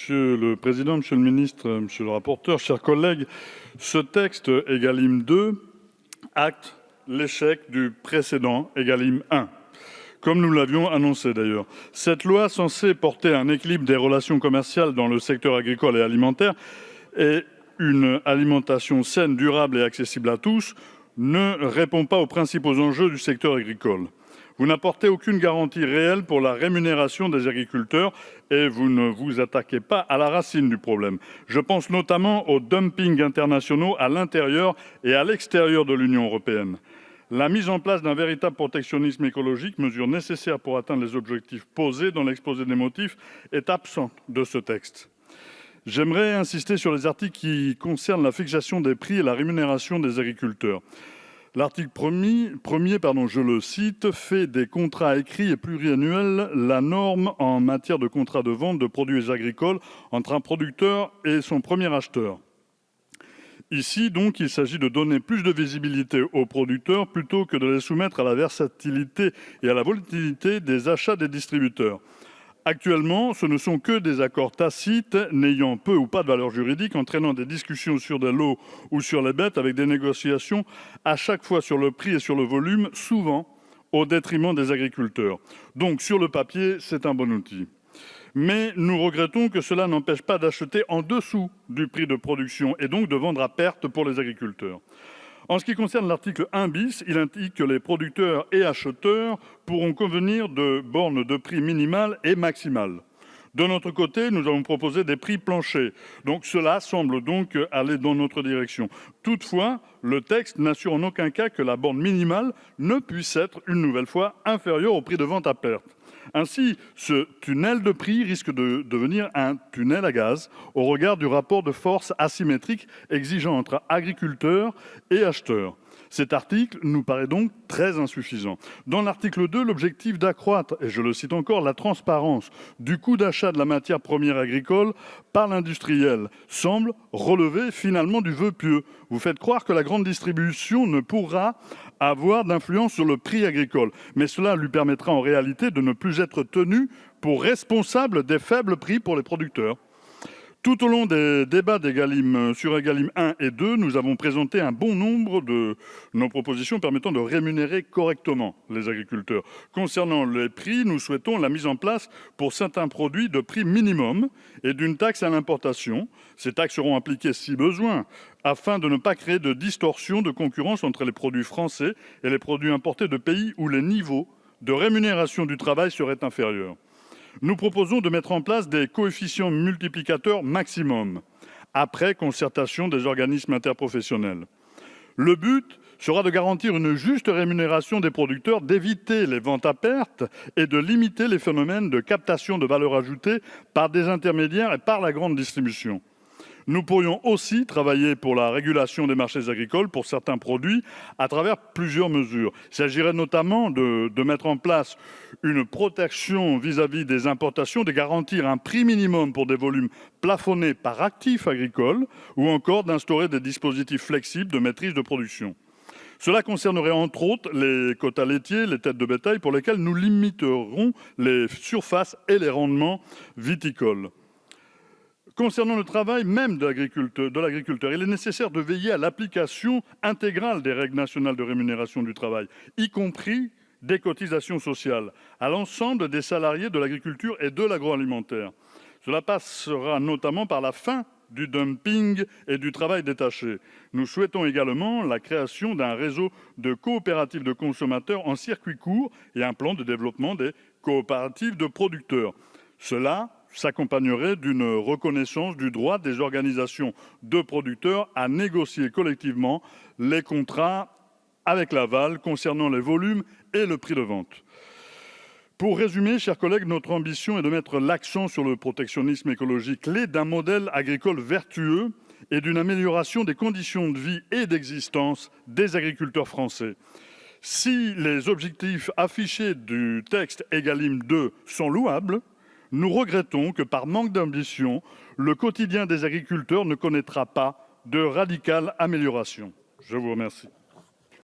Monsieur le Président, Monsieur le Ministre, Monsieur le rapporteur, chers collègues, ce texte Egalim 2 acte l'échec du précédent Egalim 1, comme nous l'avions annoncé d'ailleurs. Cette loi, censée porter un équilibre des relations commerciales dans le secteur agricole et alimentaire et une alimentation saine, durable et accessible à tous, ne répond pas aux principaux enjeux du secteur agricole. Vous n'apportez aucune garantie réelle pour la rémunération des agriculteurs et vous ne vous attaquez pas à la racine du problème. Je pense notamment aux dumpings internationaux à l'intérieur et à l'extérieur de l'Union européenne. La mise en place d'un véritable protectionnisme écologique, mesure nécessaire pour atteindre les objectifs posés dans l'exposé des motifs, est absente de ce texte. J'aimerais insister sur les articles qui concernent la fixation des prix et la rémunération des agriculteurs. L'article premier, je le cite, fait des contrats écrits et pluriannuels la norme en matière de contrat de vente de produits agricoles entre un producteur et son premier acheteur. Ici, donc, il s'agit de donner plus de visibilité aux producteurs plutôt que de les soumettre à la versatilité et à la volatilité des achats des distributeurs. Actuellement, ce ne sont que des accords tacites n'ayant peu ou pas de valeur juridique, entraînant des discussions sur des lots ou sur les bêtes avec des négociations à chaque fois sur le prix et sur le volume, souvent au détriment des agriculteurs. Donc, sur le papier, c'est un bon outil. Mais nous regrettons que cela n'empêche pas d'acheter en dessous du prix de production et donc de vendre à perte pour les agriculteurs. En ce qui concerne l'article 1 bis, il indique que les producteurs et acheteurs pourront convenir de bornes de prix minimales et maximales. De notre côté, nous avons proposé des prix planchers. Donc cela semble donc aller dans notre direction. Toutefois, le texte n'assure en aucun cas que la borne minimale ne puisse être une nouvelle fois inférieure au prix de vente à perte. Ainsi, ce tunnel de prix risque de devenir un tunnel à gaz au regard du rapport de force asymétrique exigeant entre agriculteurs et acheteurs. Cet article nous paraît donc très insuffisant. Dans l'article 2, l'objectif d'accroître, et je le cite encore, la transparence du coût d'achat de la matière première agricole par l'industriel semble relever finalement du vœu pieux. Vous faites croire que la grande distribution ne pourra avoir d'influence sur le prix agricole, mais cela lui permettra en réalité de ne plus être tenu pour responsable des faibles prix pour les producteurs. Tout au long des débats sur Egalim 1 et 2, nous avons présenté un bon nombre de nos propositions permettant de rémunérer correctement les agriculteurs. Concernant les prix, nous souhaitons la mise en place pour certains produits de prix minimum et d'une taxe à l'importation. Ces taxes seront appliquées si besoin, afin de ne pas créer de distorsion de concurrence entre les produits français et les produits importés de pays où les niveaux de rémunération du travail seraient inférieurs. Nous proposons de mettre en place des coefficients multiplicateurs maximum, après concertation des organismes interprofessionnels. Le but sera de garantir une juste rémunération des producteurs, d'éviter les ventes à perte et de limiter les phénomènes de captation de valeur ajoutée par des intermédiaires et par la grande distribution. Nous pourrions aussi travailler pour la régulation des marchés agricoles pour certains produits à travers plusieurs mesures. Il s'agirait notamment de mettre en place une protection vis-à-vis des importations, de garantir un prix minimum pour des volumes plafonnés par actif agricole ou encore d'instaurer des dispositifs flexibles de maîtrise de production. Cela concernerait entre autres les quotas laitiers, les têtes de bétail pour lesquels nous limiterons les surfaces et les rendements viticoles. Concernant le travail même de l'agriculteur, il est nécessaire de veiller à l'application intégrale des règles nationales de rémunération du travail, y compris des cotisations sociales, à l'ensemble des salariés de l'agriculture et de l'agroalimentaire. Cela passera notamment par la fin du dumping et du travail détaché. Nous souhaitons également la création d'un réseau de coopératives de consommateurs en circuit court et un plan de développement des coopératives de producteurs. Cela s'accompagnerait d'une reconnaissance du droit des organisations de producteurs à négocier collectivement les contrats avec l'aval concernant les volumes et le prix de vente. Pour résumer, chers collègues, notre ambition est de mettre l'accent sur le protectionnisme écologique, clé d'un modèle agricole vertueux et d'une amélioration des conditions de vie et d'existence des agriculteurs français. Si les objectifs affichés du texte Egalim 2 sont louables, nous regrettons que, par manque d'ambition, le quotidien des agriculteurs ne connaîtra pas de radicale amélioration. Je vous remercie.